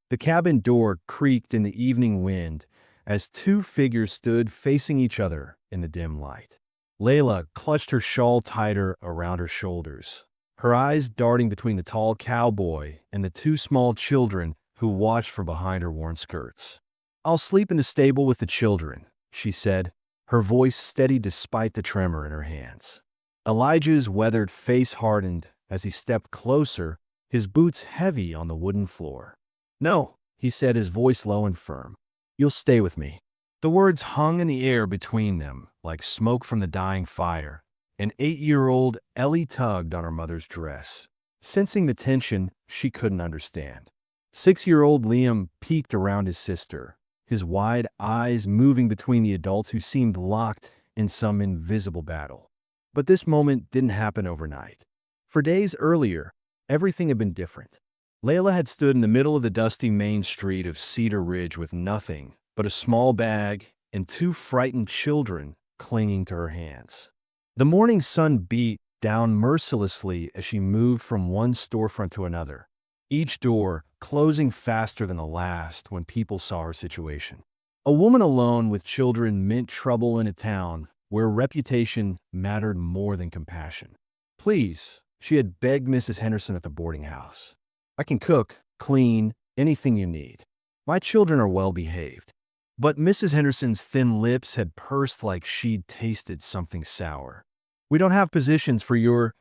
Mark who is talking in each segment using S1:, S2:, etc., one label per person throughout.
S1: The cabin door creaked in the evening wind as two figures stood facing each other in the dim light. Layla clutched her shawl tighter around her shoulders, her eyes darting between the tall cowboy and the two small children who watched from behind her worn skirts. "I'll sleep in the stable with the children," she said, her voice steady despite the tremor in her hands. Elijah's weathered face hardened as he stepped closer, his boots heavy on the wooden floor. "No," he said, his voice low and firm. "You'll stay with me." The words hung in the air between them like smoke from the dying fire. An 8-year-old Ellie tugged on her mother's dress, sensing the tension she couldn't understand. 6-year-old Liam peeked around his sister, his wide eyes moving between the adults who seemed locked in some invisible battle. But this moment didn't happen overnight. For days earlier, everything had been different. Layla had stood in the middle of the dusty main street of Cedar Ridge with nothing but a small bag and two frightened children clinging to her hands. The morning sun beat down mercilessly as she moved from one storefront to another, each door closing faster than the last when people saw her situation. A woman alone with children meant trouble in a town where reputation mattered more than compassion. "Please," she had begged Mrs. Henderson at the boarding house. "I can cook, clean, anything you need. My children are well behaved." But Mrs. Henderson's thin lips had pursed like she'd tasted something sour. "We don't have positions for your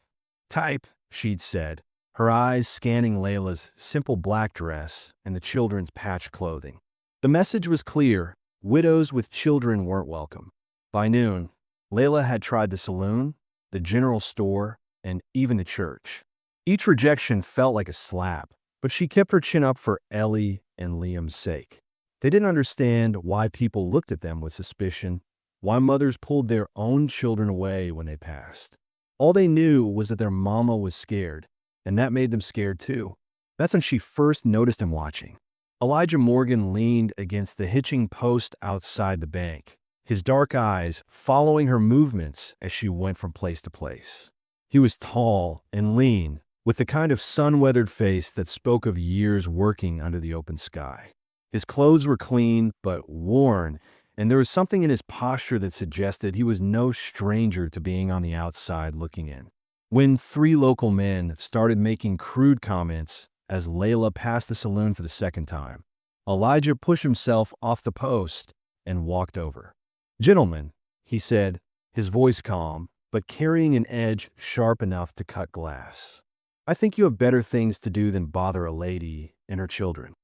S1: type," she'd said, her eyes scanning Layla's simple black dress and the children's patched clothing. The message was clear: widows with children weren't welcome. By noon, Layla had tried the saloon, the general store, and even the church. Each rejection felt like a slap, but she kept her chin up for Ellie and Liam's sake. They didn't understand why people looked at them with suspicion, why mothers pulled their own children away when they passed. All they knew was that their mama was scared, and that made them scared too. That's when she first noticed him watching. Elijah Morgan leaned against the hitching post outside the bank, his dark eyes following her movements as she went from place to place. He was tall and lean, with the kind of sun-weathered face that spoke of years working under the open sky. His clothes were clean but worn, and there was something in his posture that suggested he was no stranger to being on the outside looking in. When three local men started making crude comments as Layla passed the saloon for the second time, Elijah pushed himself off the post and walked over. "Gentlemen," he said, his voice calm, but carrying an edge sharp enough to cut glass. "I think you have better things to do than bother a lady and her children."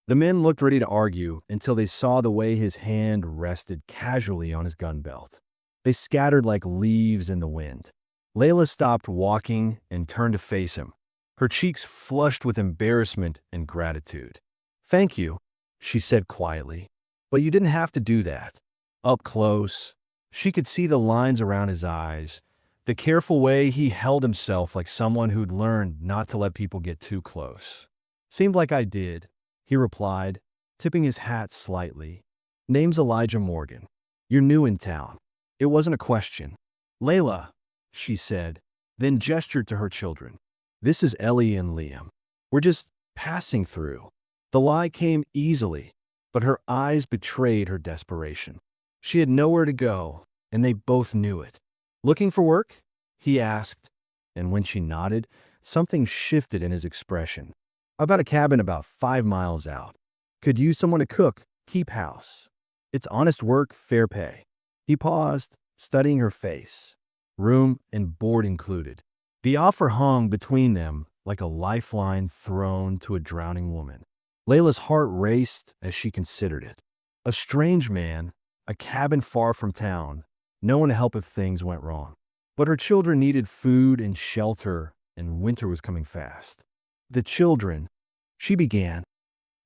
S1: The men looked ready to argue until they saw the way his hand rested casually on his gun belt. They scattered like leaves in the wind. Layla stopped walking and turned to face him, her cheeks flushed with embarrassment and gratitude. "Thank you," she said quietly, "but you didn't have to do that." Up close, she could see the lines around his eyes, the careful way he held himself like someone who'd learned not to let people get too close. "Seemed like I did," he replied, tipping his hat slightly. "Name's Elijah Morgan. You're new in town." It wasn't a question. "Layla," she said, then gestured to her children. "This is Ellie and Liam. We're just passing through." The lie came easily, but her eyes betrayed her desperation. She had nowhere to go, and they both knew it. "Looking for work?" he asked, and when she nodded, something shifted in his expression. "I've got a cabin about 5 miles out. Could use someone to cook, keep house. It's honest work, fair pay." He paused, studying her face, room and board included. The offer hung between them like a lifeline thrown to a drowning woman. Layla's heart raced as she considered it. A strange man, a cabin far from town, no one to help if things went wrong. But her children needed food and shelter, and winter was coming fast. "The children," she began.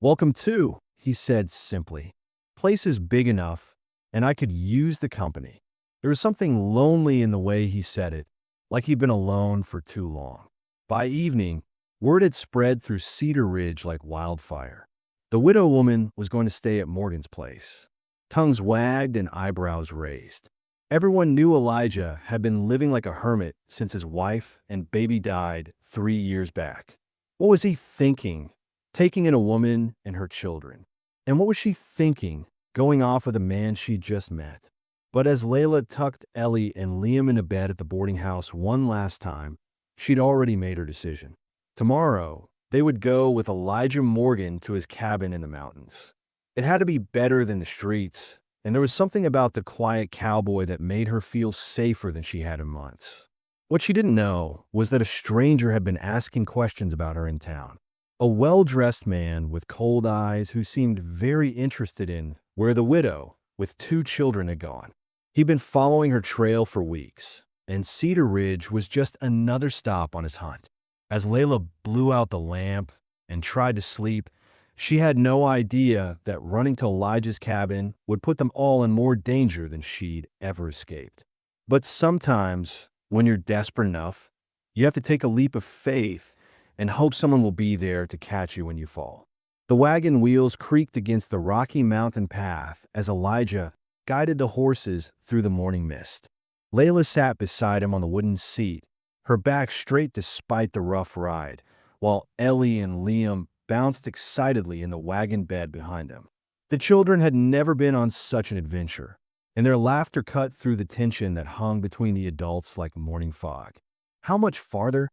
S1: "Welcome too," he said simply. "Place is big enough, and I could use the company." There was something lonely in the way he said it, like he'd been alone for too long. By evening, word had spread through Cedar Ridge like wildfire. The widow woman was going to stay at Morgan's place. Tongues wagged and eyebrows raised. Everyone knew Elijah had been living like a hermit since his wife and baby died 3 years back. What was he thinking? taking in a woman and her children. And what was she thinking, going off with a man she just met? But as Layla tucked Ellie and Liam into bed at the boarding house one last time, she'd already made her decision. Tomorrow, they would go with Elijah Morgan to his cabin in the mountains. It had to be better than the streets, and there was something about the quiet cowboy that made her feel safer than she had in months. What she didn't know was that a stranger had been asking questions about her in town. A well-dressed man with cold eyes who seemed very interested in where the widow, with 2 children, had gone. He'd been following her trail for weeks, and Cedar Ridge was just another stop on his hunt. As Layla blew out the lamp and tried to sleep, she had no idea that running to Elijah's cabin would put them all in more danger than she'd ever escaped. But sometimes, when you're desperate enough, you have to take a leap of faith and hope someone will be there to catch you when you fall. The wagon wheels creaked against the rocky mountain path as Elijah guided the horses through the morning mist. Layla sat beside him on the wooden seat, her back straight despite the rough ride, while Ellie and Liam bounced excitedly in the wagon bed behind them. The children had never been on such an adventure, and their laughter cut through the tension that hung between the adults like morning fog. "How much farther?"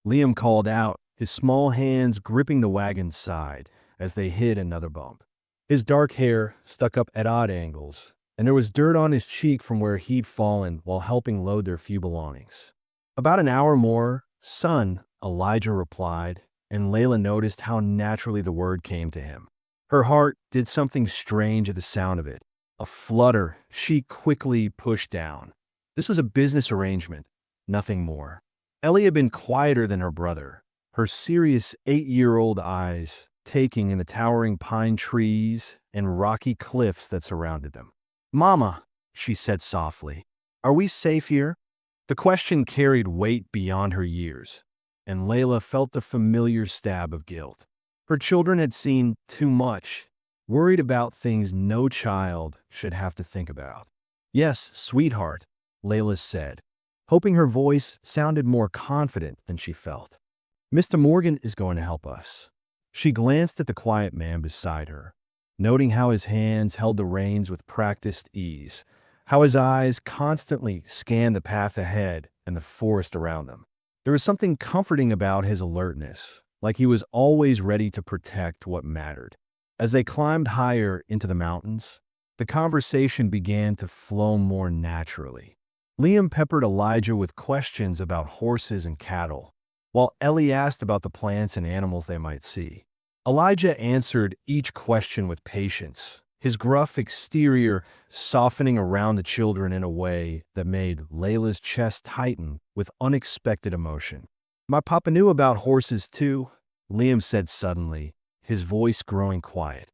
S1: Liam called out, his small hands gripping the wagon's side as they hit another bump. His dark hair stuck up at odd angles, and there was dirt on his cheek from where he'd fallen while helping load their few belongings. "About an hour more, son," Elijah replied, and Layla noticed how naturally the word came to him. Her heart did something strange at the sound of it. A flutter she quickly pushed down. This was a business arrangement, nothing more. Ellie had been quieter than her brother, her serious 8-year-old eyes taking in the towering pine trees and rocky cliffs that surrounded them. "Mama," she said softly, "are we safe here?" The question carried weight beyond her years, and Layla felt the familiar stab of guilt. Her children had seen too much, worried about things no child should have to think about. "Yes, sweetheart," Layla said, hoping her voice sounded more confident than she felt. "Mr. Morgan is going to help us." She glanced at the quiet man beside her, noting how his hands held the reins with practiced ease, how his eyes constantly scanned the path ahead and the forest around them. There was something comforting about his alertness, like he was always ready to protect what mattered. As they climbed higher into the mountains, the conversation began to flow more naturally. Liam peppered Elijah with questions about horses and cattle, while Ellie asked about the plants and animals they might see. Elijah answered each question with patience, his gruff exterior softening around the children in a way that made Layla's chest tighten with unexpected emotion. "My papa knew about horses too," Liam said suddenly, his voice growing quiet.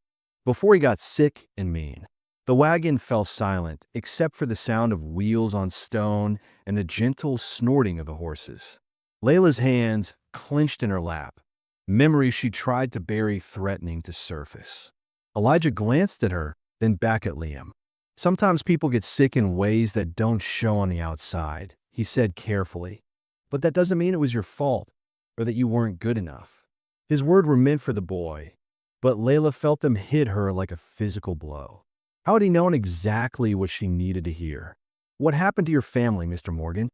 S1: "Before he got sick and mean." The wagon fell silent, except for the sound of wheels on stone and the gentle snorting of the horses. Layla's hands clenched in her lap, memories she tried to bury threatening to surface. Elijah glanced at her, then back at Liam. "Sometimes people get sick in ways that don't show on the outside," he said carefully. "But that doesn't mean it was your fault, or that you weren't good enough." His words were meant for the boy, but Layla felt them hit her like a physical blow. How had he known exactly what she needed to hear? "What happened to your family, Mr. Morgan?"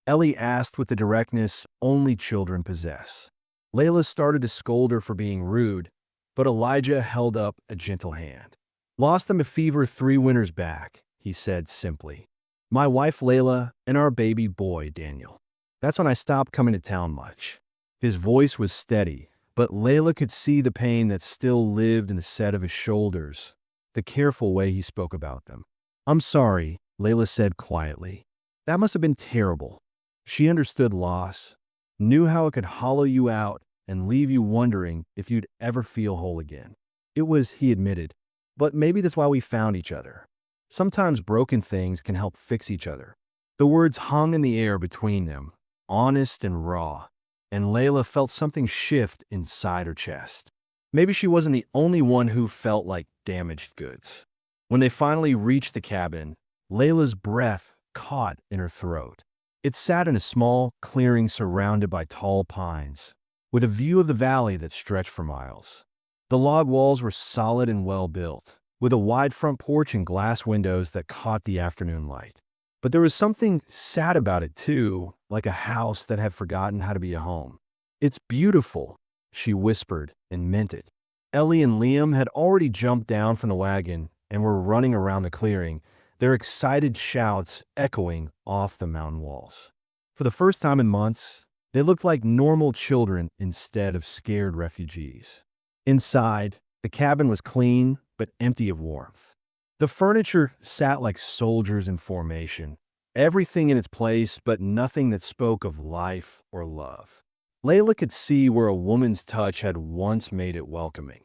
S1: Ellie asked with the directness only children possess. Layla started to scold her for being rude, but Elijah held up a gentle hand. "Lost them to fever 3 winters back," he said simply. "My wife Layla and our baby boy Daniel. That's when I stopped coming to town much." His voice was steady, but Layla could see the pain that still lived in the set of his shoulders, the careful way he spoke about them. "I'm sorry," Layla said quietly. "That must have been terrible." She understood loss, knew how it could hollow you out and leave you wondering if you'd ever feel whole again. "It was," he admitted, "but maybe that's why we found each other. Sometimes broken things can help fix each other." The words hung in the air between them, honest and raw, and Layla felt something shift inside her chest. Maybe she wasn't the only one who felt like damaged goods. When they finally reached the cabin, Layla's breath caught in her throat. It sat in a small clearing surrounded by tall pines, with a view of the valley that stretched for miles. The log walls were solid and well built, with a wide front porch and glass windows that caught the afternoon light. But there was something sad about it too, like a house that had forgotten how to be a home. "It's beautiful," she whispered and meant it. Ellie and Liam had already jumped down from the wagon and were running around the clearing, their excited shouts echoing off the mountain walls. For the first time in months, they looked like normal children instead of scared refugees. Inside, the cabin was clean but empty of warmth. The furniture sat like soldiers in formation, everything in its place but nothing that spoke of life or love. Layla could see where a woman's touch had once made it welcoming.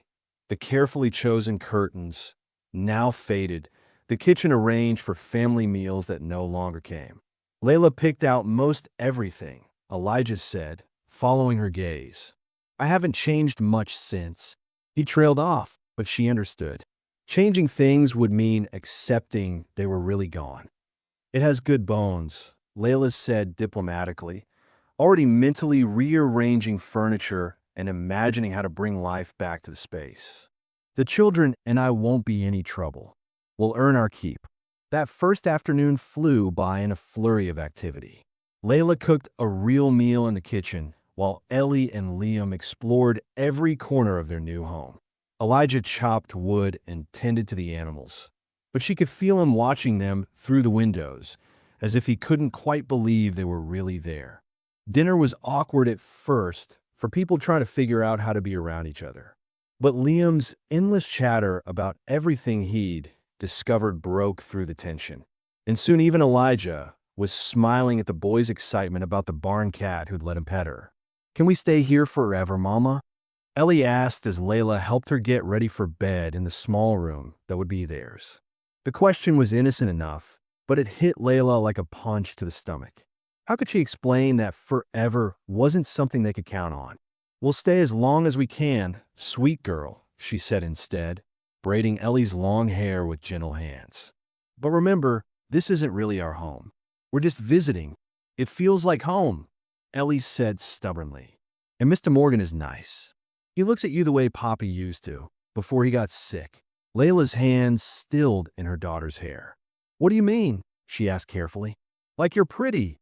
S1: The carefully chosen curtains, now faded, the kitchen arranged for family meals that no longer came. Layla picked out most everything, Elijah said, following her gaze. "I haven't changed much since." He trailed off, but she understood. Changing things would mean accepting they were really gone. "It has good bones," Layla said diplomatically, already mentally rearranging furniture and imagining how to bring life back to the space. "The children and I won't be any trouble. We'll earn our keep." That first afternoon flew by in a flurry of activity. Layla cooked a real meal in the kitchen, while Ellie and Liam explored every corner of their new home. Elijah chopped wood and tended to the animals, but she could feel him watching them through the windows, as if he couldn't quite believe they were really there. Dinner was awkward at first for people trying to figure out how to be around each other. But Liam's endless chatter about everything he'd discovered broke through the tension. And soon even Elijah was smiling at the boy's excitement about the barn cat who'd let him pet her. "Can we stay here forever, Mama?" Ellie asked as Layla helped her get ready for bed in the small room that would be theirs. The question was innocent enough, but it hit Layla like a punch to the stomach. How could she explain that forever wasn't something they could count on? "We'll stay as long as we can, sweet girl," she said instead, braiding Ellie's long hair with gentle hands. "But remember, this isn't really our home. We're just visiting. It feels like home," Ellie said stubbornly. "And Mr. Morgan is nice. He looks at you the way Poppy used to, before he got sick." Layla's hands stilled in her daughter's hair. "What do you mean?" she asked carefully. "Like you're pretty,"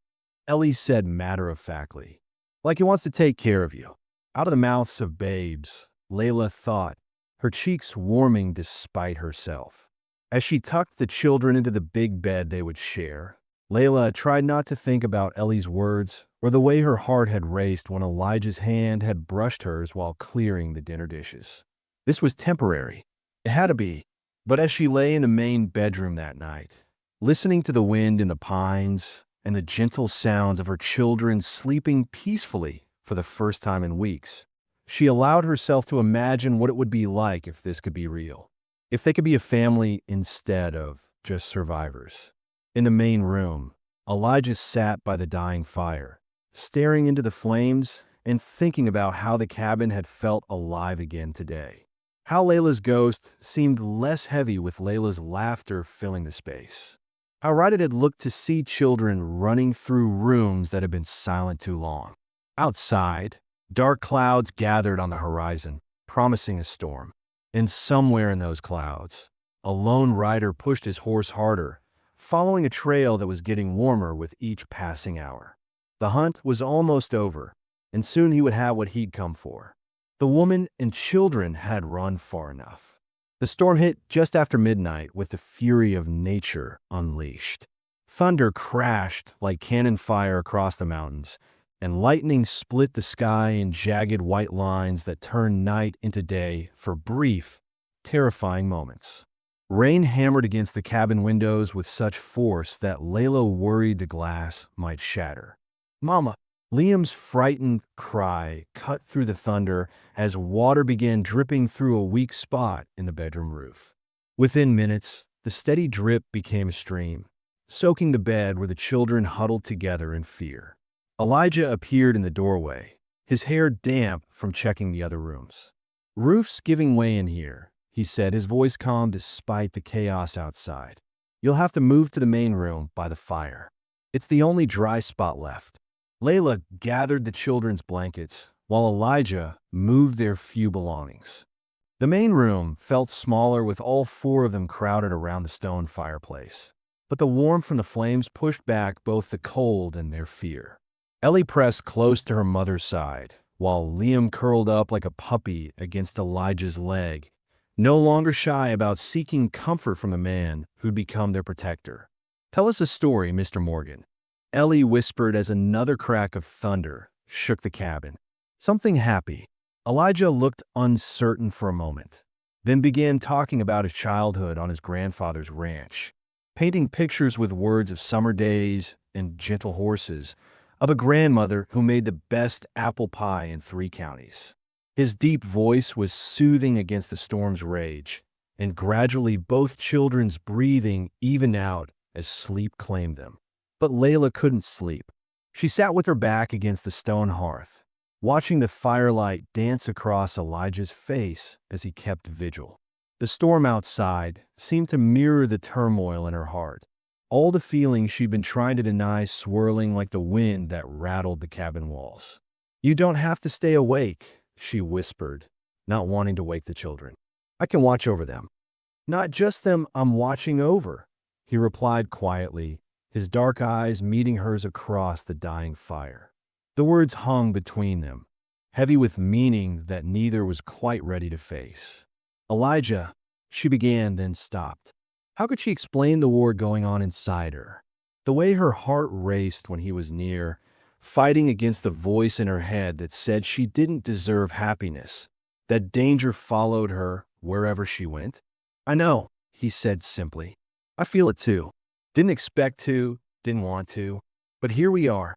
S1: Ellie said matter-of-factly. "Like he wants to take care of you." Out of the mouths of babes, Layla thought, her cheeks warming despite herself. As she tucked the children into the big bed they would share, Layla tried not to think about Ellie's words or the way her heart had raced when Elijah's hand had brushed hers while clearing the dinner dishes. This was temporary. It had to be. But as she lay in the main bedroom that night, listening to the wind in the pines and the gentle sounds of her children sleeping peacefully for the first time in weeks, she allowed herself to imagine what it would be like if this could be real. If they could be a family instead of just survivors. In the main room, Elijah sat by the dying fire, staring into the flames and thinking about how the cabin had felt alive again today. How Layla's ghost seemed less heavy with Layla's laughter filling the space. How right it had looked to see children running through rooms that had been silent too long. Outside, dark clouds gathered on the horizon, promising a storm. And somewhere in those clouds, a lone rider pushed his horse harder, following a trail that was getting warmer with each passing hour. The hunt was almost over, and soon he would have what he'd come for. The woman and children had run far enough. The storm hit just after midnight with the fury of nature unleashed. Thunder crashed like cannon fire across the mountains, and lightning split the sky in jagged white lines that turned night into day for brief, terrifying moments. Rain hammered against the cabin windows with such force that Layla worried the glass might shatter. "Mama!" Liam's frightened cry cut through the thunder as water began dripping through a weak spot in the bedroom roof. Within minutes, the steady drip became a stream, soaking the bed where the children huddled together in fear. Elijah appeared in the doorway, his hair damp from checking the other rooms. "Roof's giving way in here," he said, his voice calm despite the chaos outside. "You'll have to move to the main room by the fire. It's the only dry spot left." Layla gathered the children's blankets, while Elijah moved their few belongings. The main room felt smaller with all four of them crowded around the stone fireplace. But the warmth from the flames pushed back both the cold and their fear. Ellie pressed close to her mother's side, while Liam curled up like a puppy against Elijah's leg, no longer shy about seeking comfort from the man who'd become their protector. "Tell us a story, Mr. Morgan," Ellie whispered as another crack of thunder shook the cabin. "Something happy." Elijah looked uncertain for a moment, then began talking about his childhood on his grandfather's ranch, painting pictures with words of summer days and gentle horses, of a grandmother who made the best apple pie in 3 counties. His deep voice was soothing against the storm's rage, and gradually both children's breathing evened out as sleep claimed them. But Layla couldn't sleep. She sat with her back against the stone hearth, watching the firelight dance across Elijah's face as he kept vigil. The storm outside seemed to mirror the turmoil in her heart, all the feelings she'd been trying to deny swirling like the wind that rattled the cabin walls. "You don't have to stay awake," she whispered, not wanting to wake the children. "I can watch over them." "Not just them I'm watching over," he replied quietly, his dark eyes meeting hers across the dying fire. The words hung between them, heavy with meaning that neither was quite ready to face. "Elijah," she began, then stopped. How could she explain the war going on inside her? The way her heart raced when he was near, fighting against the voice in her head that said she didn't deserve happiness, that danger followed her wherever she went. "I know," he said simply. "I feel it too. Didn't expect to, didn't want to, but here we are."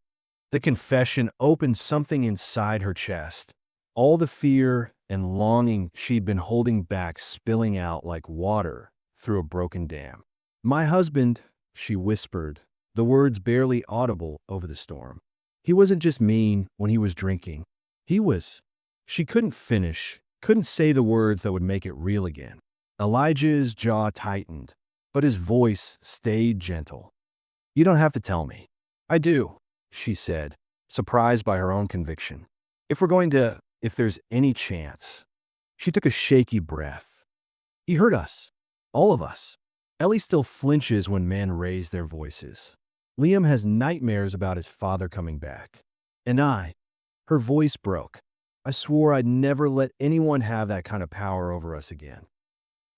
S1: The confession opened something inside her chest, all the fear and longing she'd been holding back spilling out like water through a broken dam. "My husband," she whispered, the words barely audible over the storm. "He wasn't just mean when he was drinking. He was—" She couldn't finish, couldn't say the words that would make it real again. Elijah's jaw tightened, but his voice stayed gentle. "You don't have to tell me." "I do," she said, surprised by her own conviction. If there's any chance." She took a shaky breath. "He hurt us. All of us." Ellie still flinches when men raise their voices. "Liam has nightmares about his father coming back. And her voice broke. "I swore I'd never let anyone have that kind of power over us again."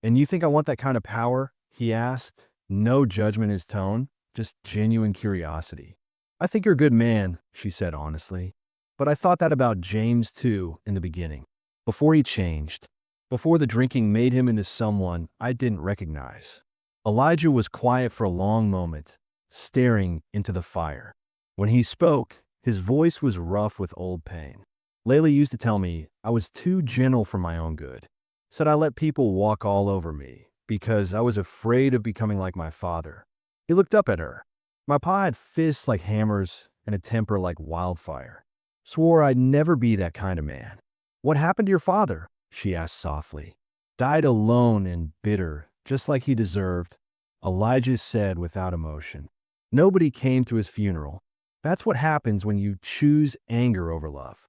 S1: "And you think I want that kind of power?" he asked, no judgment in his tone, just genuine curiosity. "I think you're a good man," she said honestly. "But I thought that about James too in the beginning, before he changed, before the drinking made him into someone I didn't recognize." Elijah was quiet for a long moment, staring into the fire. When he spoke, his voice was rough with old pain. "Layla used to tell me I was too gentle for my own good. Said I let people walk all over me because I was afraid of becoming like my father." He looked up at her. "My pa had fists like hammers and a temper like wildfire. Swore I'd never be that kind of man." "What happened to your father?" she asked softly. "Died alone and bitter, just like he deserved," Elijah said without emotion. "Nobody came to his funeral. That's what happens when you choose anger over love."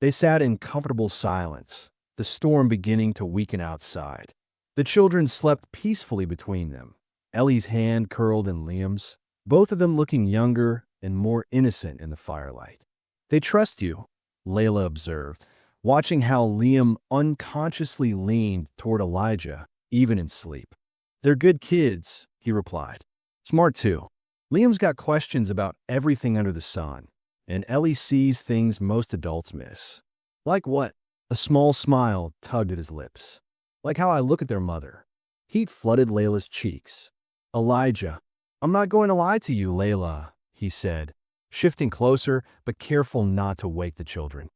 S1: They sat in comfortable silence, the storm beginning to weaken outside. The children slept peacefully between them, Ellie's hand curled in Liam's, both of them looking younger and more innocent in the firelight. "They trust you," Layla observed, watching how Liam unconsciously leaned toward Elijah, even in sleep. "They're good kids," he replied. "Smart too. Liam's got questions about everything under the sun, and Ellie sees things most adults miss." "Like what?" A small smile tugged at his lips. "Like how I look at their mother." Heat flooded Layla's cheeks. "Elijah, I'm not going to lie to you, Layla," he said, shifting closer but careful not to wake the children.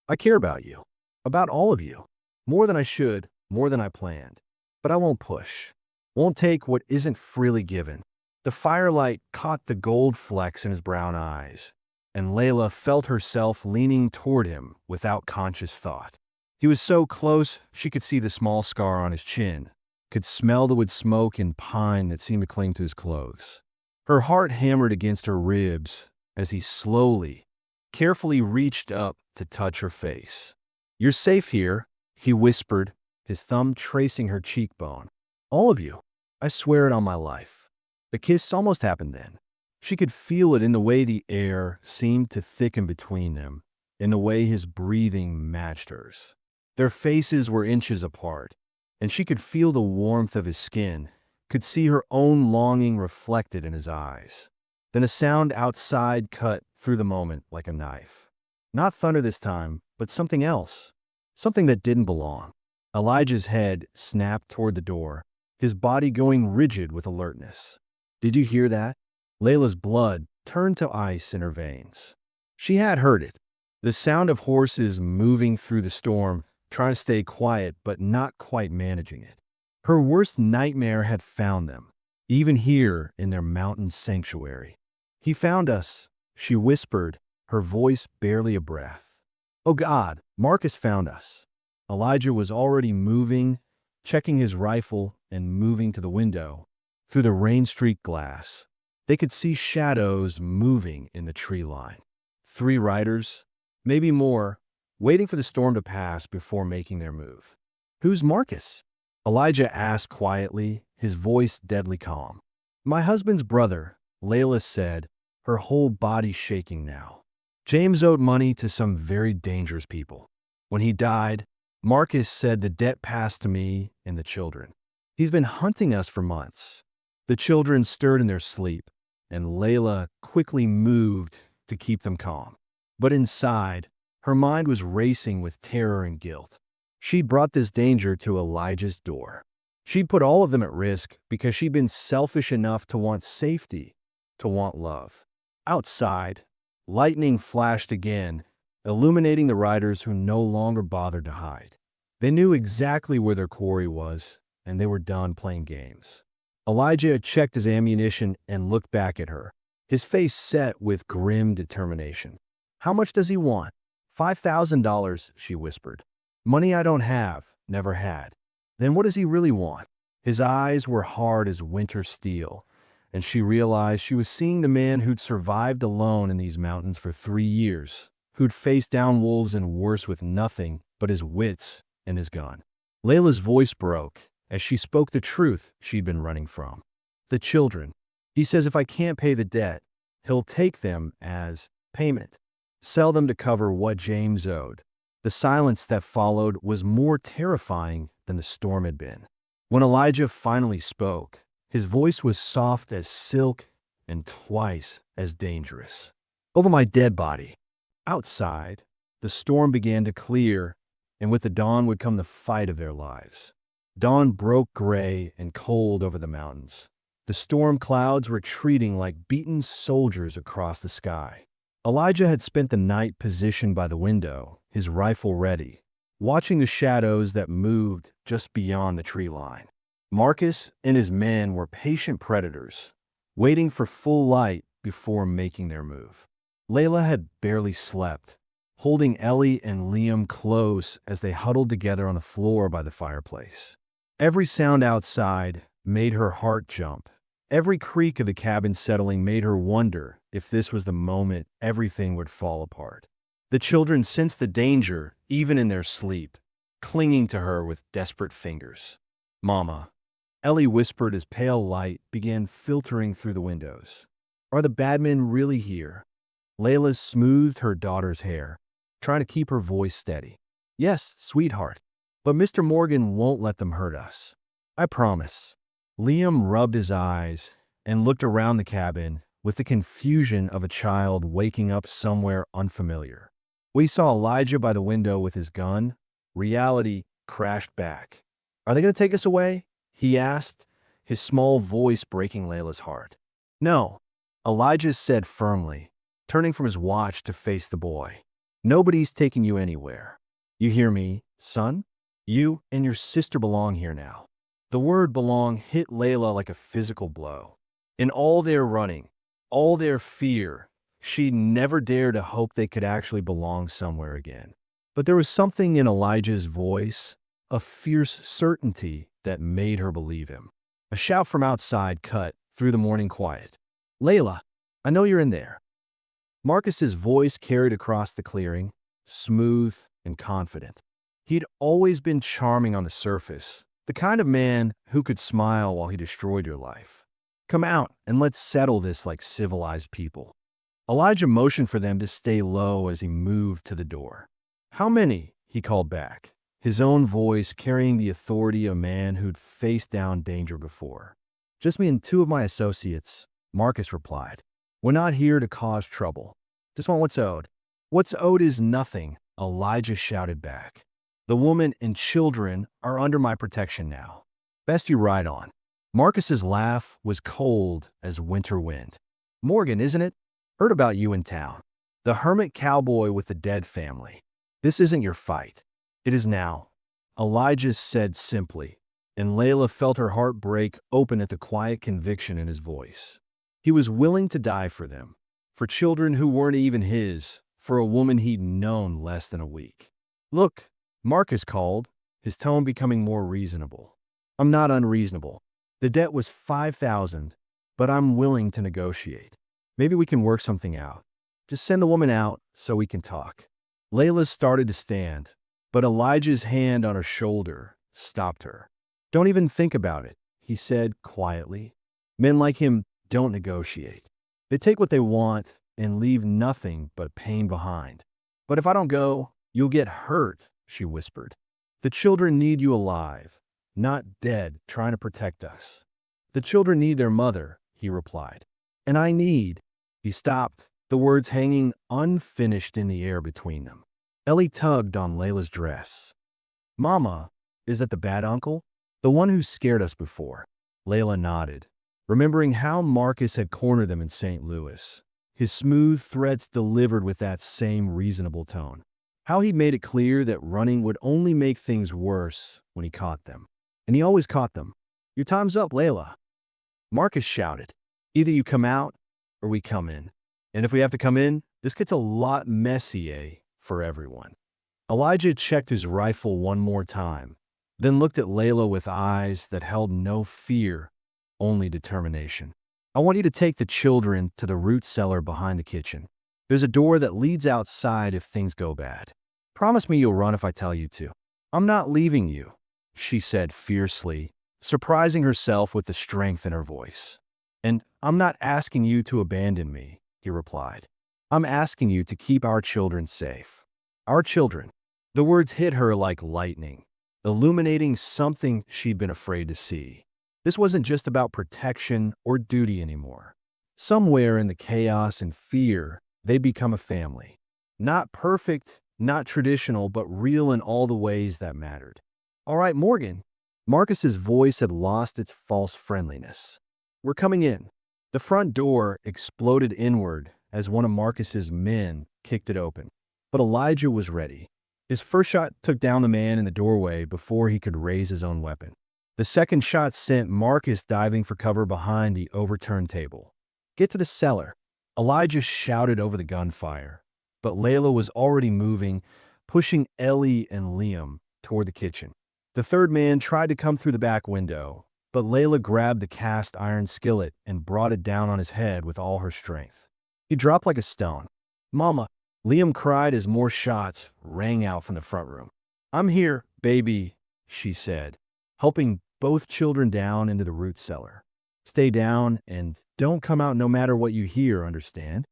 S1: "I care about you, about all of you, more than I should, more than I planned. But I won't push, won't take what isn't freely given." The firelight caught the gold flecks in his brown eyes, and Layla felt herself leaning toward him without conscious thought. He was so close she could see the small scar on his chin, could smell the wood smoke and pine that seemed to cling to his clothes. Her heart hammered against her ribs as he slowly, carefully reached up to touch her face. "You're safe here," he whispered, his thumb tracing her cheekbone. "All of you. I swear it on my life." The kiss almost happened then. She could feel it in the way the air seemed to thicken between them, in the way his breathing matched hers. Their faces were inches apart, and she could feel the warmth of his skin, could see her own longing reflected in his eyes. Then a sound outside cut through the moment like a knife. Not thunder this time, but something else. Something that didn't belong. Elijah's head snapped toward the door, his body going rigid with alertness. "Did you hear that?" Layla's blood turned to ice in her veins. She had heard it. The sound of horses moving through the storm, trying to stay quiet but not quite managing it. Her worst nightmare had found them, even here in their mountain sanctuary. "He found us," she whispered, her voice barely a breath. "Oh God, Marcus found us." Elijah was already moving, checking his rifle and moving to the window. Through the rain-streaked glass, they could see shadows moving in the tree line. 3 riders, maybe more, waiting for the storm to pass before making their move. "Who's Marcus?" Elijah asked quietly, his voice deadly calm. "My husband's brother," Layla said, her whole body shaking now. "James owed money to some very dangerous people. When he died, Marcus said the debt passed to me and the children. He's been hunting us for months." The children stirred in their sleep, and Layla quickly moved to keep them calm. But inside, her mind was racing with terror and guilt. She'd brought this danger to Elijah's door. She'd put all of them at risk because she'd been selfish enough to want safety, to want love. Outside, lightning flashed again, illuminating the riders who no longer bothered to hide. They knew exactly where their quarry was, and they were done playing games. Elijah checked his ammunition and looked back at her, his face set with grim determination. "How much does he want?" $5,000, she whispered. "Money I don't have, never had." "Then what does he really want?" His eyes were hard as winter steel, and she realized she was seeing the man who'd survived alone in these mountains for 3 years, who'd faced down wolves and worse with nothing but his wits and his gun. Layla's voice broke as she spoke the truth she'd been running from. "The children. He says if I can't pay the debt, he'll take them as payment, sell them to cover what James owed." The silence that followed was more terrifying than the storm had been. When Elijah finally spoke, his voice was soft as silk and twice as dangerous. "Over my dead body." Outside, the storm began to clear, and with the dawn would come the fight of their lives. Dawn broke gray and cold over the mountains. The storm clouds retreating like beaten soldiers across the sky. Elijah had spent the night positioned by the window, his rifle ready, watching the shadows that moved just beyond the tree line. Marcus and his men were patient predators, waiting for full light before making their move. Layla had barely slept, holding Ellie and Liam close as they huddled together on the floor by the fireplace. Every sound outside made her heart jump. Every creak of the cabin settling made her wonder if this was the moment everything would fall apart. The children sensed the danger, even in their sleep, clinging to her with desperate fingers. "Mama," Ellie whispered as pale light began filtering through the windows. "Are the bad men really here?" Layla smoothed her daughter's hair, trying to keep her voice steady. "Yes, sweetheart. But Mr. Morgan won't let them hurt us. I promise." Liam rubbed his eyes and looked around the cabin with the confusion of a child waking up somewhere unfamiliar. We saw Elijah by the window with his gun. Reality crashed back. "Are they going to take us away?" he asked, his small voice breaking Layla's heart. "No," Elijah said firmly, turning from his watch to face the boy. "Nobody's taking you anywhere. You hear me, son? You and your sister belong here now." The word belong hit Layla like a physical blow. In all their running, all their fear, she'd never dared to hope they could actually belong somewhere again. But there was something in Elijah's voice, a fierce certainty that made her believe him. A shout from outside cut through the morning quiet. "Layla, I know you're in there." Marcus's voice carried across the clearing, smooth and confident. He'd always been charming on the surface, the kind of man who could smile while he destroyed your life. Come out and let's settle this like civilized people. Elijah motioned for them to stay low as he moved to the door. How many? He called back, his own voice carrying the authority of a man who'd faced down danger before. Just me and two of my associates, Marcus replied. We're not here to cause trouble. Just want what's owed. What's owed is nothing, Elijah shouted back. The woman and children are under my protection now. Best you ride on. Marcus's laugh was cold as winter wind. Morgan, isn't it? Heard about you in town. The hermit cowboy with the dead family. This isn't your fight. It is now. Elijah said simply, and Layla felt her heart break open at the quiet conviction in his voice. He was willing to die for them, for children who weren't even his, for a woman he'd known less than a week. Look, Marcus called, his tone becoming more reasonable. I'm not unreasonable. The debt was $5,000, but I'm willing to negotiate. Maybe we can work something out. Just send the woman out so we can talk. Layla started to stand, but Elijah's hand on her shoulder stopped her. Don't even think about it, he said quietly. Men like him don't negotiate. They take what they want and leave nothing but pain behind. But if I don't go, you'll get hurt, she whispered. The children need you alive, not dead trying to protect us. The children need their mother, he replied. And I need. He stopped, the words hanging unfinished in the air between them. Ellie tugged on Layla's dress. Mama, is that the bad uncle? The one who scared us before. Layla nodded, remembering how Marcus had cornered them in St. Louis. His smooth threats delivered with that same reasonable tone. How he made it clear that running would only make things worse when he caught them. And he always caught them. Your time's up, Layla. Marcus shouted. Either you come out or we come in. And if we have to come in, this gets a lot messier for everyone. Elijah checked his rifle one more time, then looked at Layla with eyes that held no fear, only determination. I want you to take the children to the root cellar behind the kitchen. There's a door that leads outside if things go bad. Promise me you'll run if I tell you to. I'm not leaving you, she said fiercely, surprising herself with the strength in her voice. And I'm not asking you to abandon me, he replied. I'm asking you to keep our children safe. Our children. The words hit her like lightning, illuminating something she'd been afraid to see. This wasn't just about protection or duty anymore. Somewhere in the chaos and fear, they'd become a family. Not perfect, not traditional, but real in all the ways that mattered. All right, Morgan. Marcus's voice had lost its false friendliness. We're coming in. The front door exploded inward as one of Marcus's men kicked it open. But Elijah was ready. His first shot took down the man in the doorway before he could raise his own weapon. The second shot sent Marcus diving for cover behind the overturned table. Get to the cellar. Elijah shouted over the gunfire, but Layla was already moving, pushing Ellie and Liam toward the kitchen. The third man tried to come through the back window, but Layla grabbed the cast iron skillet and brought it down on his head with all her strength. He dropped like a stone. Mama, Liam cried as more shots rang out from the front room. I'm here, baby, she said, helping both children down into the root cellar. Stay down and don't come out no matter what you hear, understand?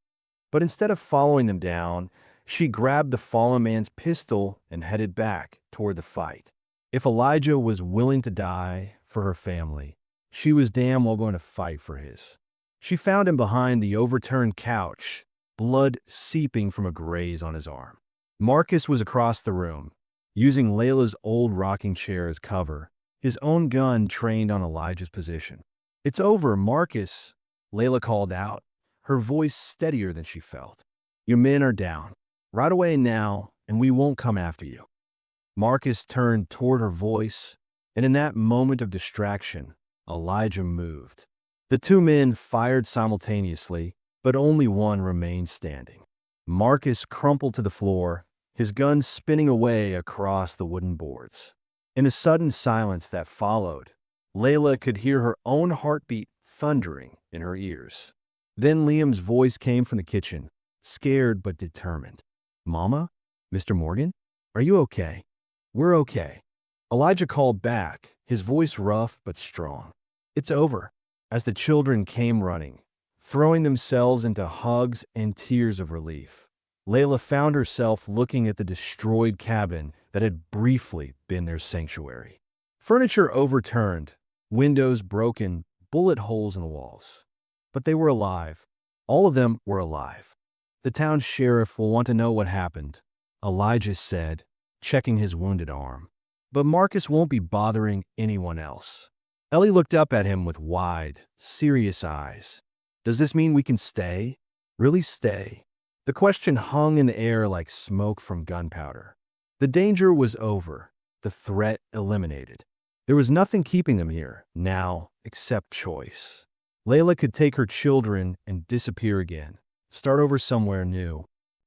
S1: But instead of following them down, she grabbed the fallen man's pistol and headed back toward the fight. If Elijah was willing to die for her family, she was damn well going to fight for his. She found him behind the overturned couch, blood seeping from a graze on his arm. Marcus was across the room, using Layla's old rocking chair as cover, his own gun trained on Elijah's position. It's over, Marcus, Layla called out, her voice steadier than she felt. Your men are down. Right away now, and we won't come after you. Marcus turned toward her voice, and in that moment of distraction, Elijah moved. The two men fired simultaneously, but only one remained standing. Marcus crumpled to the floor, his gun spinning away across the wooden boards. In a sudden silence that followed, Layla could hear her own heartbeat thundering in her ears. Then Liam's voice came from the kitchen, scared but determined. Mama? Mr. Morgan? Are you okay? "We're okay." Elijah called back, his voice rough but strong. "It's over," as the children came running, throwing themselves into hugs and tears of relief. Layla found herself looking at the destroyed cabin that had briefly been their sanctuary. Furniture overturned, windows broken, bullet holes in the walls. But they were alive. All of them were alive. "The town sheriff will want to know what happened," Elijah said, checking his wounded arm. "But Marcus won't be bothering anyone else." Ellie looked up at him with wide, serious eyes. "Does this mean we can stay? Really stay?" The question hung in the air like smoke from gunpowder. The danger was over, the threat eliminated. There was nothing keeping them here, now, except choice. Layla could take her children and disappear again, start over somewhere new,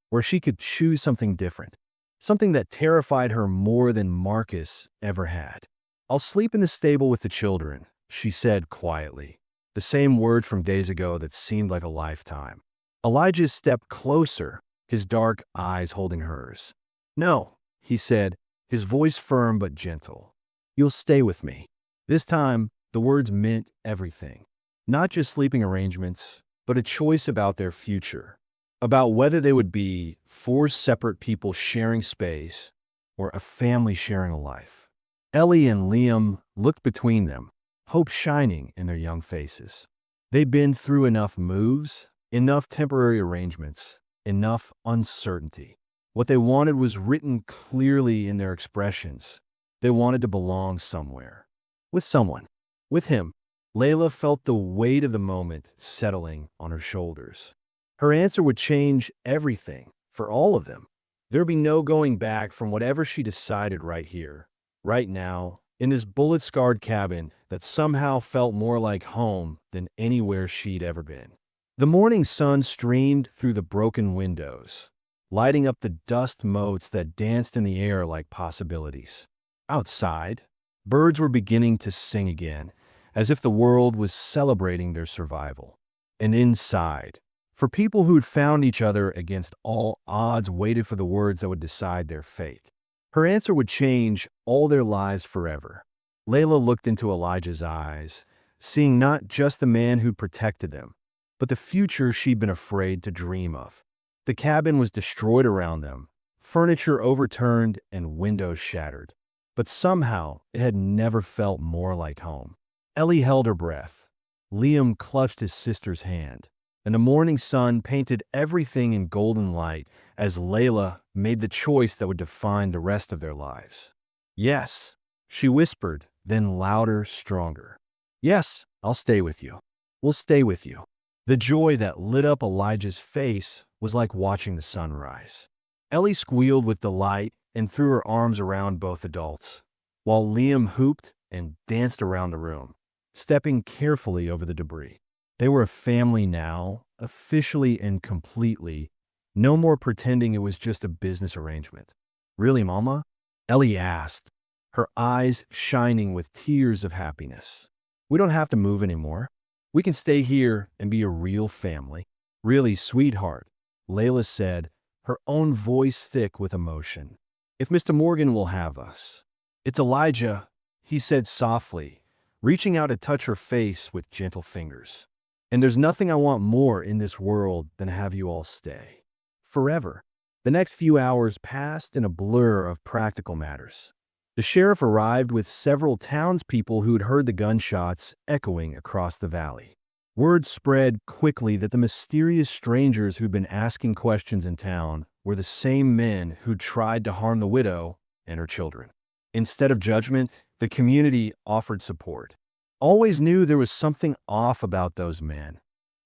S1: where she could choose something different, something that terrified her more than Marcus ever had. "I'll sleep in the stable with the children," she said quietly, the same word from days ago that seemed like a lifetime. Elijah stepped closer, his dark eyes holding hers. "No," he said, his voice firm but gentle. "You'll stay with me." This time, the words meant everything. Not just sleeping arrangements, but a choice about their future. About whether they would be four separate people sharing space or a family sharing a life. Ellie and Liam looked between them, hope shining in their young faces. They'd been through enough moves, enough temporary arrangements, enough uncertainty. What they wanted was written clearly in their expressions. They wanted to belong somewhere. With someone. With him. Layla felt the weight of the moment settling on her shoulders. Her answer would change everything for all of them. There'd be no going back from whatever she decided right here, right now, in this bullet-scarred cabin that somehow felt more like home than anywhere she'd ever been. The morning sun streamed through the broken windows, lighting up the dust motes that danced in the air like possibilities. Outside, birds were beginning to sing again, as if the world was celebrating their survival. And inside, for people who'd found each other against all odds, waited for the words that would decide their fate. Her answer would change all their lives forever. Layla looked into Elijah's eyes, seeing not just the man who'd protected them, but the future she'd been afraid to dream of. The cabin was destroyed around them, furniture overturned and windows shattered. But somehow it had never felt more like home. Ellie held her breath. Liam clutched his sister's hand, and the morning sun painted everything in golden light as Layla made the choice that would define the rest of their lives. "Yes," she whispered, then louder, stronger. "Yes, I'll stay with you. We'll stay with you." The joy that lit up Elijah's face was like watching the sunrise. Ellie squealed with delight and threw her arms around both adults, while Liam hooped and danced around the room, stepping carefully over the debris. They were a family now, officially and completely. No more pretending it was just a business arrangement. "Really, Mama?" Ellie asked, her eyes shining with tears of happiness. "We don't have to move anymore. We can stay here and be a real family." "Really, sweetheart," Layla said, her own voice thick with emotion. "If Mr. Morgan will have us." "It's Elijah," he said softly, reaching out to touch her face with gentle fingers. "And there's nothing I want more in this world than to have you all stay. Forever." The next few hours passed in a blur of practical matters. The sheriff arrived with several townspeople who'd heard the gunshots echoing across the valley. Word spread quickly that the mysterious strangers who'd been asking questions in town were the same men who'd tried to harm the widow and her children. Instead of judgment, the community offered support. "Always knew there was something off about those men,"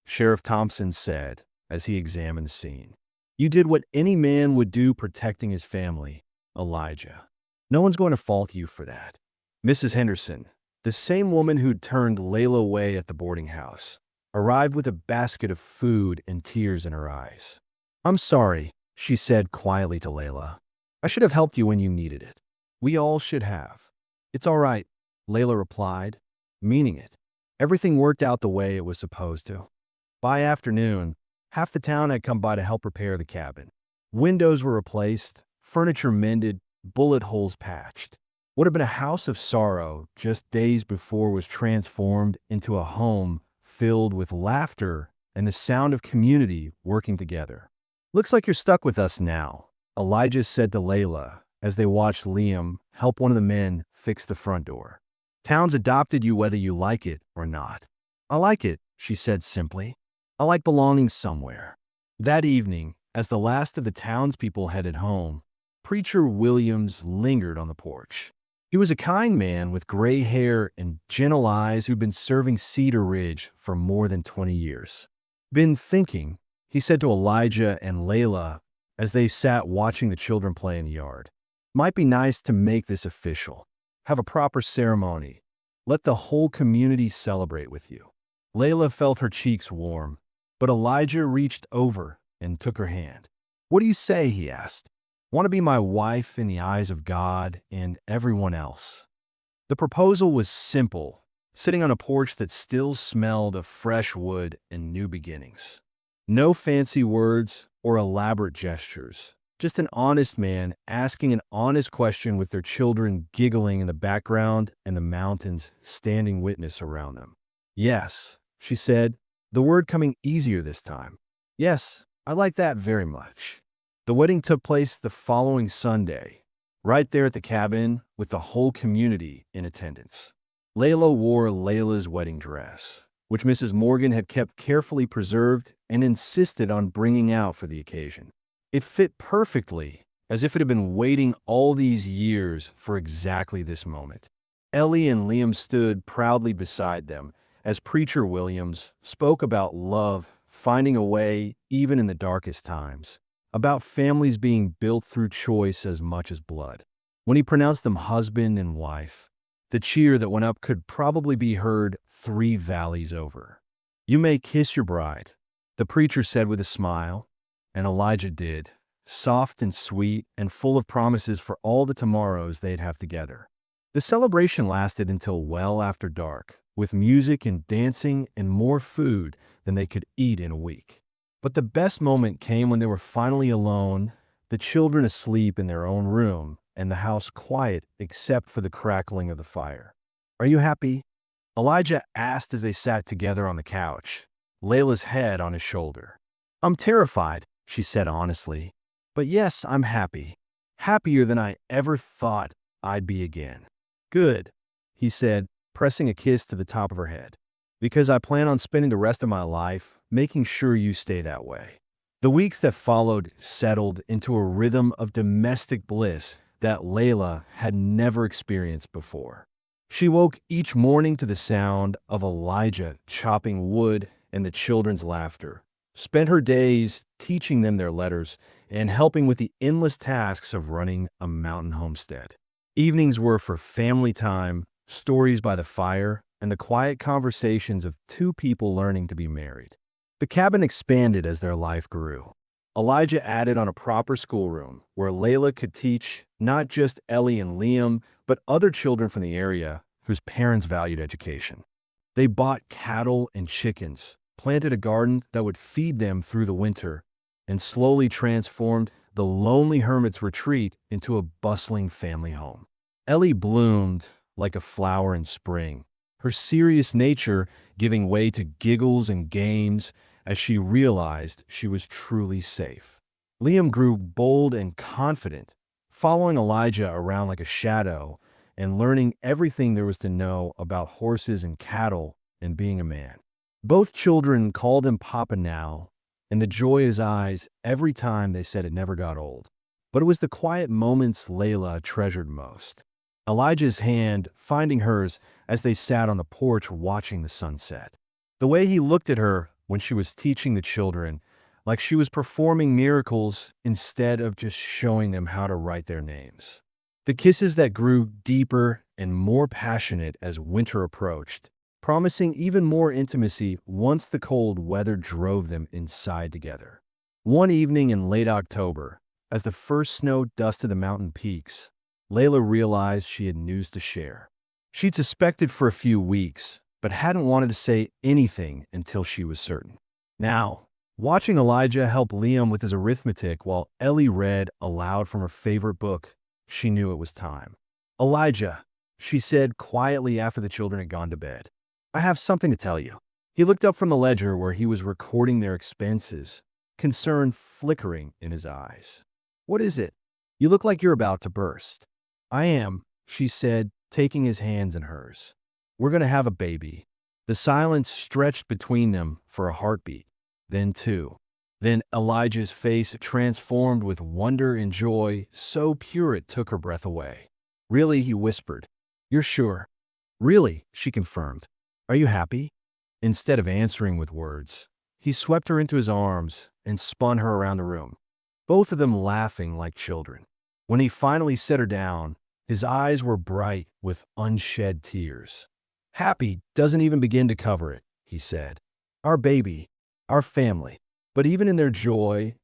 S1: Sheriff Thompson said as he examined the scene. "You did what any man would do protecting his family, Elijah. No one's going to fault you for that." Mrs. Henderson, the same woman who'd turned Layla away at the boarding house, arrived with a basket of food and tears in her eyes. "I'm sorry," she said quietly to Layla. "I should have helped you when you needed it. We all should have." "It's all right," Layla replied, meaning it. Everything worked out the way it was supposed to. By afternoon, half the town had come by to help repair the cabin. Windows were replaced, furniture mended, bullet holes patched. What had been a house of sorrow just days before was transformed into a home filled with laughter and the sound of community working together. "Looks like you're stuck with us now," Elijah said to Layla as they watched Liam help one of the men fix the front door. "Town's adopted you whether you like it or not." "I like it," she said simply. "I like belonging somewhere." That evening, as the last of the townspeople headed home, Preacher Williams lingered on the porch. He was a kind man with gray hair and gentle eyes who'd been serving Cedar Ridge for more than 20 years. "Been thinking," he said to Elijah and Layla as they sat watching the children play in the yard. "Might be nice to make this official. Have a proper ceremony. Let the whole community celebrate with you." Layla felt her cheeks warm, but Elijah reached over and took her hand. "What do you say?" he asked. "Want to be my wife in the eyes of God and everyone else?" The proposal was simple, sitting on a porch that still smelled of fresh wood and new beginnings. No fancy words or elaborate gestures, just an honest man asking an honest question with their children giggling in the background and the mountains standing witness around them. "Yes," she said, the word coming easier this time. "Yes, I like that very much." The wedding took place the following Sunday, right there at the cabin with the whole community in attendance. Layla wore Layla's wedding dress, which Mrs. Morgan had kept carefully preserved and insisted on bringing out for the occasion. It fit perfectly, as if it had been waiting all these years for exactly this moment. Ellie and Liam stood proudly beside them as Preacher Williams spoke about love finding a way even in the darkest times, about families being built through choice as much as blood. When he pronounced them husband and wife, the cheer that went up could probably be heard 3 valleys over. "You may kiss your bride," the preacher said with a smile, and Elijah did, soft and sweet and full of promises for all the tomorrows they'd have together. The celebration lasted until well after dark, with music and dancing and more food than they could eat in a week. But the best moment came when they were finally alone, the children asleep in their own room, and the house quiet except for the crackling of the fire. "Are you happy?" Elijah asked as they sat together on the couch, Layla's head on his shoulder. "I'm terrified," she said honestly. "But yes, I'm happy. Happier than I ever thought I'd be again." "Good," he said, pressing a kiss to the top of her head. "Because I plan on spending the rest of my life making sure you stay that way." The weeks that followed settled into a rhythm of domestic bliss that Layla had never experienced before. She woke each morning to the sound of Elijah chopping wood and the children's laughter, spent her days teaching them their letters and helping with the endless tasks of running a mountain homestead. Evenings were for family time, stories by the fire, and the quiet conversations of 2 people learning to be married. The cabin expanded as their life grew. Elijah added on a proper schoolroom where Layla could teach not just Ellie and Liam, but other children from the area whose parents valued education. They bought cattle and chickens, planted a garden that would feed them through the winter, and slowly transformed the lonely hermit's retreat into a bustling family home. Ellie bloomed like a flower in spring, her serious nature giving way to giggles and games as she realized she was truly safe. Liam grew bold and confident, following Elijah around like a shadow and learning everything there was to know about horses and cattle and being a man. Both children called him Papa now, and the joy in his eyes every time they said it never got old. But it was the quiet moments Layla treasured most. Elijah's hand finding hers as they sat on the porch watching the sunset. The way he looked at her when she was teaching the children, like she was performing miracles instead of just showing them how to write their names. The kisses that grew deeper and more passionate as winter approached, promising even more intimacy once the cold weather drove them inside together. One evening in late October, as the first snow dusted the mountain peaks, Layla realized she had news to share. She'd suspected for a few weeks, but hadn't wanted to say anything until she was certain. Now, watching Elijah help Liam with his arithmetic while Ellie read aloud from her favorite book, she knew it was time. "Elijah," she said quietly after the children had gone to bed, "I have something to tell you." He looked up from the ledger where he was recording their expenses, concern flickering in his eyes. "What is it? You look like you're about to burst." "I am," she said, taking his hands in hers. "We're going to have a baby." The silence stretched between them for a heartbeat, then two. Then Elijah's face transformed with wonder and joy so pure it took her breath away. "Really?" he whispered. "You're sure?" "Really," she confirmed. "Are you happy?" Instead of answering with words, he swept her into his arms and spun her around the room, both of them laughing like children. When he finally set her down, his eyes were bright with unshed tears. "Happy doesn't even begin to cover it," he said. "Our baby, our family." But even in their joy,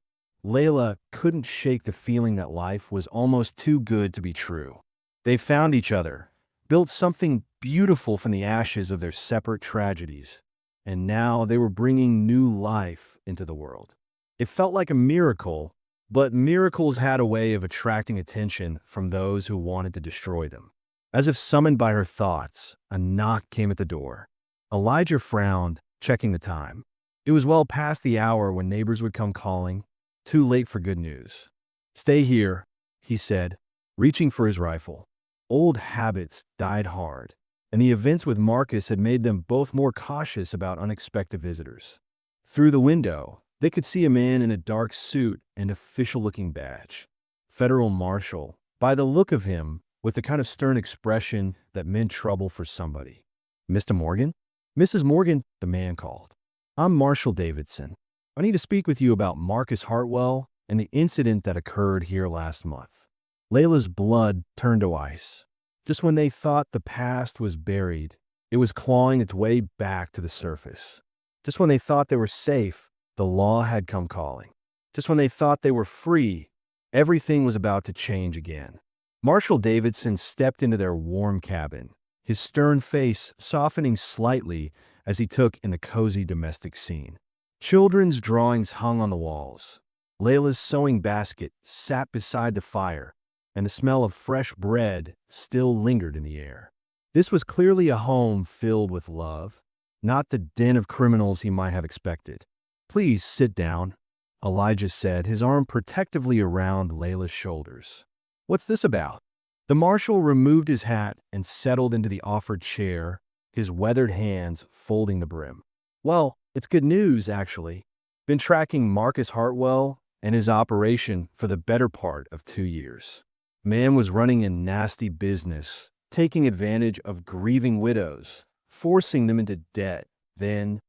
S1: Layla couldn't shake the feeling that life was almost too good to be true. They found each other, built something beautiful from the ashes of their separate tragedies, and now they were bringing new life into the world. It felt like a miracle, but miracles had a way of attracting attention from those who wanted to destroy them. As if summoned by her thoughts, a knock came at the door. Elijah frowned, checking the time. It was well past the hour when neighbors would come calling, too late for good news. "Stay here," he said, reaching for his rifle. Old habits died hard, and the events with Marcus had made them both more cautious about unexpected visitors. Through the window, they could see a man in a dark suit and official-looking badge. Federal Marshal, by the look of him, with the kind of stern expression that meant trouble for somebody. "Mr. Morgan?" "Mrs. Morgan," the man called. "I'm Marshal Davidson. I need to speak with you about Marcus Hartwell and the incident that occurred here last month." Layla's blood turned to ice. Just when they thought the past was buried, it was clawing its way back to the surface. Just when they thought they were safe, the law had come calling. Just when they thought they were free, everything was about to change again. Marshal Davidson stepped into their warm cabin, his stern face softening slightly as he took in the cozy domestic scene. Children's drawings hung on the walls. Layla's sewing basket sat beside the fire, and the smell of fresh bread still lingered in the air. This was clearly a home filled with love, not the den of criminals he might have expected. "Please sit down," Elijah said, his arm protectively around Layla's shoulders. "What's this about?" The marshal removed his hat and settled into the offered chair, his weathered hands folding the brim. "Well, it's good news, actually. Been tracking Marcus Hartwell and his operation for the better part of 2 years. Man was running a nasty business, taking advantage of grieving widows, forcing them into debt. Then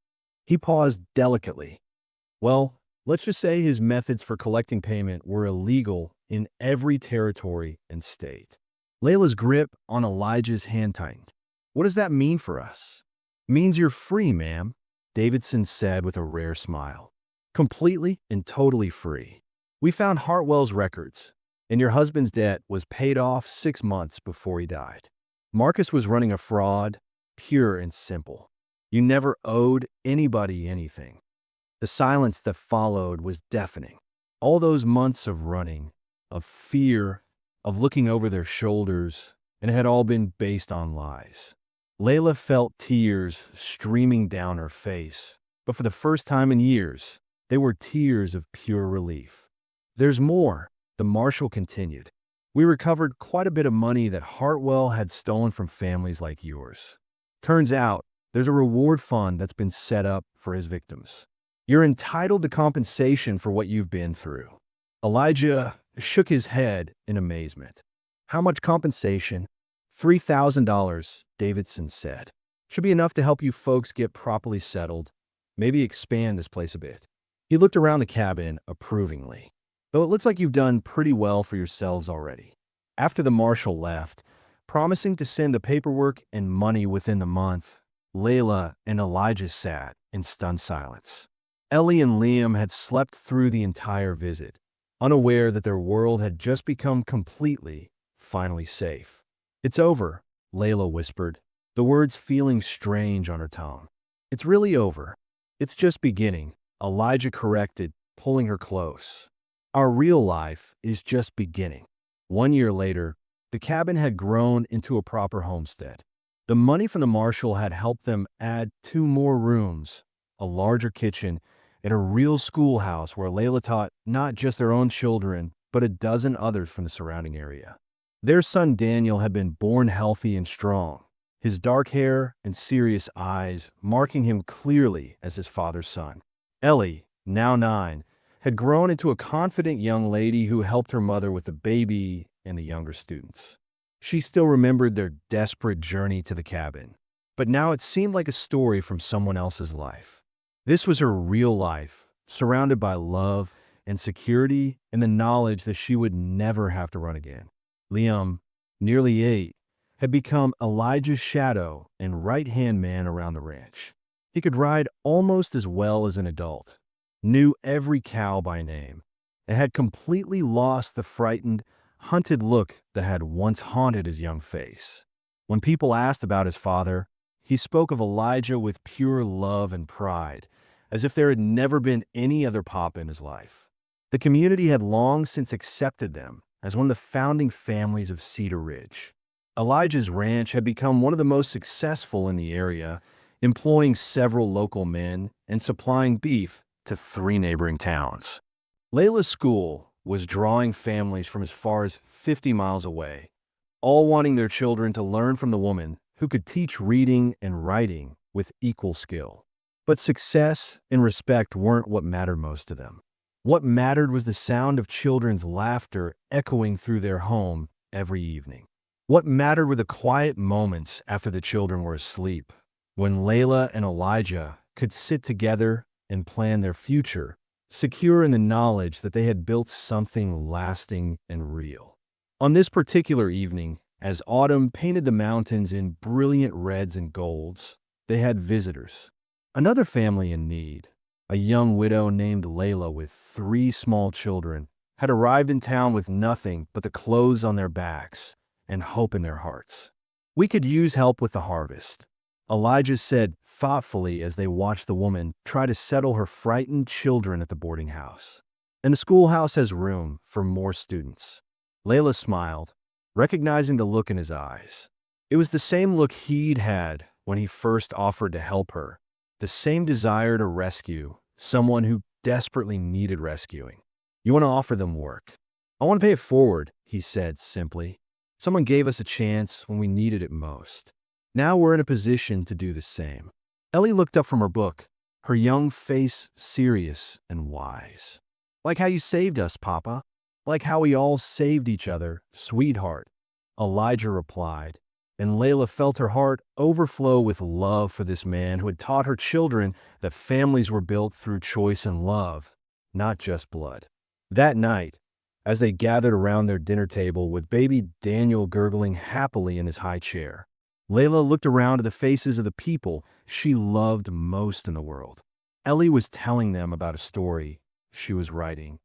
S1: he paused delicately. Well, let's just say his methods for collecting payment were illegal in every territory and state." Layla's grip on Elijah's hand tightened. "What does that mean for us?" "Means you're free, ma'am," Davidson said with a rare smile. "Completely and totally free. We found Hartwell's records, and your husband's debt was paid off 6 months before he died. Marcus was running a fraud, pure and simple. You never owed anybody anything." The silence that followed was deafening. All those months of running, of fear, of looking over their shoulders, and it had all been based on lies. Layla felt tears streaming down her face, but for the first time in years, they were tears of pure relief. "There's more," the marshal continued. "We recovered quite a bit of money that Hartwell had stolen from families like yours. Turns out, there's a reward fund that's been set up for his victims. You're entitled to compensation for what you've been through." Elijah shook his head in amazement. "How much compensation?" $3,000, Davidson said. "Should be enough to help you folks get properly settled, maybe expand this place a bit." He looked around the cabin approvingly. "Though it looks like you've done pretty well for yourselves already." After the marshal left, promising to send the paperwork and money within the month, Layla and Elijah sat in stunned silence. Ellie and Liam had slept through the entire visit, unaware that their world had just become completely, finally safe. "It's over," Layla whispered, the words feeling strange on her tongue. "It's really over. It's just beginning," Elijah corrected, pulling her close. "Our real life is just beginning." 1 year later, the cabin had grown into a proper homestead. The money from the marshal had helped them add 2 more rooms, a larger kitchen, and a real schoolhouse where Layla taught not just their own children, but a dozen others from the surrounding area. Their son Daniel had been born healthy and strong, his dark hair and serious eyes marking him clearly as his father's son. Ellie, now 9, had grown into a confident young lady who helped her mother with the baby and the younger students. She still remembered their desperate journey to the cabin, but now it seemed like a story from someone else's life. This was her real life, surrounded by love and security and the knowledge that she would never have to run again. Liam, nearly 8, had become Elijah's shadow and right-hand man around the ranch. He could ride almost as well as an adult, knew every cow by name, and had completely lost the frightened, hunted look that had once haunted his young face. When people asked about his father, he spoke of Elijah with pure love and pride, as if there had never been any other pop in his life. The community had long since accepted them as one of the founding families of Cedar Ridge. Elijah's ranch had become one of the most successful in the area, employing several local men and supplying beef to 3 neighboring towns. Layla's school was drawing families from as far as 50 miles away, all wanting their children to learn from the woman who could teach reading and writing with equal skill. But success and respect weren't what mattered most to them. What mattered was the sound of children's laughter echoing through their home every evening. What mattered were the quiet moments after the children were asleep, when Layla and Elijah could sit together and plan their future, secure in the knowledge that they had built something lasting and real. On this particular evening, as autumn painted the mountains in brilliant reds and golds, they had visitors. Another family in need, a young widow named Layla with 3 small children, had arrived in town with nothing but the clothes on their backs and hope in their hearts. "We could use help with the harvest," Elijah said thoughtfully as they watched the woman try to settle her frightened children at the boarding house. "And the schoolhouse has room for more students." Layla smiled, recognizing the look in his eyes. It was the same look he'd had when he first offered to help her, the same desire to rescue someone who desperately needed rescuing. "You want to offer them work?" "I want to pay it forward," he said simply. "Someone gave us a chance when we needed it most. Now we're in a position to do the same." Ellie looked up from her book, her young face serious and wise. "Like how you saved us, Papa. Like how we all saved each other, sweetheart," Elijah replied, and Layla felt her heart overflow with love for this man who had taught her children that families were built through choice and love, not just blood. That night, as they gathered around their dinner table with baby Daniel gurgling happily in his high chair, Layla looked around at the faces of the people she loved most in the world. Ellie was telling them about a story she was writing.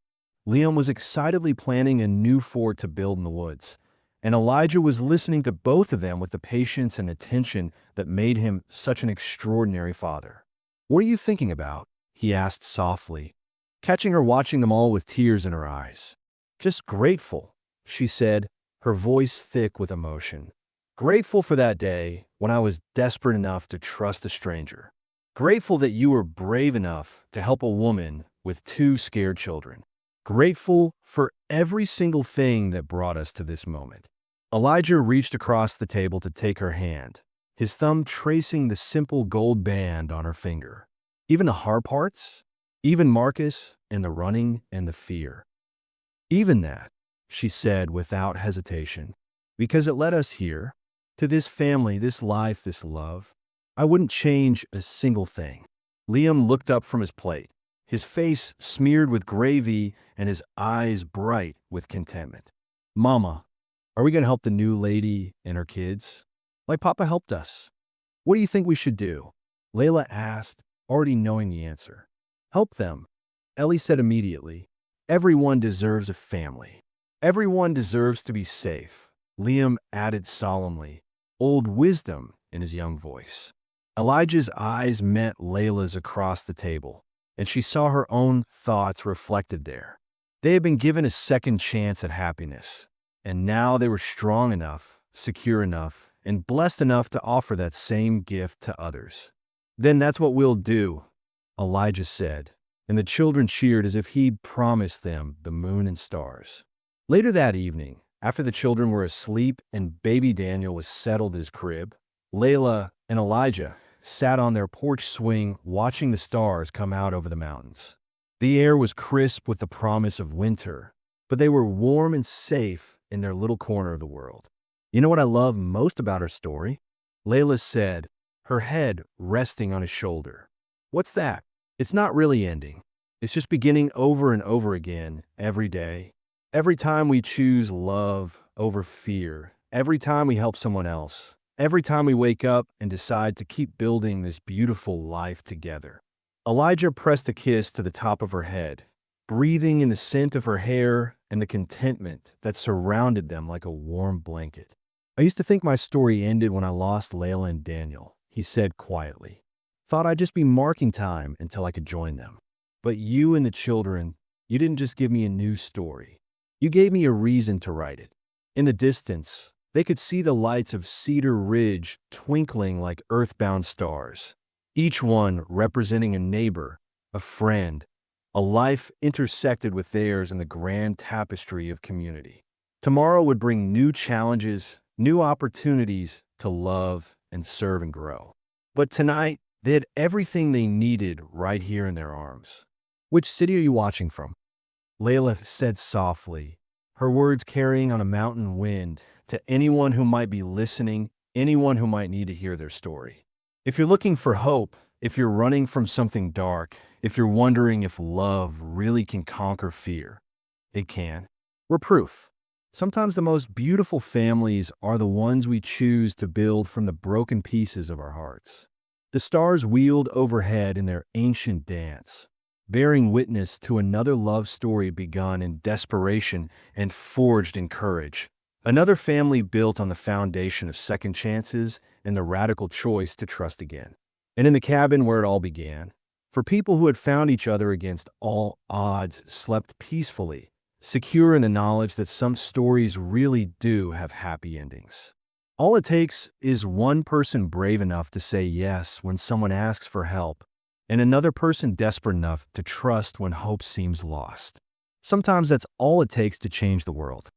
S1: Liam was excitedly planning a new fort to build in the woods, and Elijah was listening to both of them with the patience and attention that made him such an extraordinary father. "What are you thinking about?" he asked softly, catching her watching them all with tears in her eyes. "Just grateful," she said, her voice thick with emotion. "Grateful for that day when I was desperate enough to trust a stranger. Grateful that you were brave enough to help a woman with 2 scared children. Grateful for every single thing that brought us to this moment." Elijah reached across the table to take her hand, his thumb tracing the simple gold band on her finger. "Even the hard parts? Even Marcus and the running and the fear?" "Even that," she said without hesitation, "because it led us here, to this family, this life, this love. I wouldn't change a single thing." Liam looked up from his plate, his face smeared with gravy and his eyes bright with contentment. "Mama, are we going to help the new lady and her kids? Like Papa helped us. What do you think we should do?" Layla asked, already knowing the answer. "Help them," Ellie said immediately. "Everyone deserves a family. Everyone deserves to be safe," Liam added solemnly, old wisdom in his young voice. Elijah's eyes met Layla's across the table, and she saw her own thoughts reflected there. They had been given a second chance at happiness, And now they were strong enough, secure enough, and blessed enough to offer that same gift to others. Then that's what we'll do, Elijah said, and the children cheered as if he'd promised them the moon and stars. Later that evening, after the children were asleep and baby Daniel was settled in his crib, Layla and Elijah sat on their porch swing watching the stars come out over the mountains. The air was crisp with the promise of winter, but they were warm and safe in their little corner of the world. You know what I love most about her story? Layla said, her head resting on his shoulder. What's that? It's not really ending. It's just beginning over and over again every day. Every time we choose love over fear, every time we help someone else, every time we wake up and decide to keep building this beautiful life together. Elijah pressed a kiss to the top of her head, breathing in the scent of her hair and the contentment that surrounded them like a warm blanket. I used to think my story ended when I lost Layla and Daniel, he said quietly. Thought I'd just be marking time until I could join them. But you and the children, you didn't just give me a new story. You gave me a reason to write it. In the distance, they could see the lights of Cedar Ridge twinkling like earthbound stars, each one representing a neighbor, a friend, a life intersected with theirs in the grand tapestry of community. Tomorrow would bring new challenges, new opportunities to love and serve and grow. But tonight, they had everything they needed right here in their arms. Which city are you watching from? Layla said softly, her words carrying on a mountain wind to anyone who might be listening, anyone who might need to hear their story. If you're looking for hope, if you're running from something dark, if you're wondering if love really can conquer fear, it can. We're proof. Sometimes the most beautiful families are the ones we choose to build from the broken pieces of our hearts. The stars wheeled overhead in their ancient dance, bearing witness to another love story begun in desperation and forged in courage. Another family built on the foundation of second chances and the radical choice to trust again. And in the cabin where it all began, for people who had found each other against all odds, slept peacefully, secure in the knowledge that some stories really do have happy endings. All it takes is one person brave enough to say yes when someone asks for help, and another person desperate enough to trust when hope seems lost. Sometimes that's all it takes to change the world.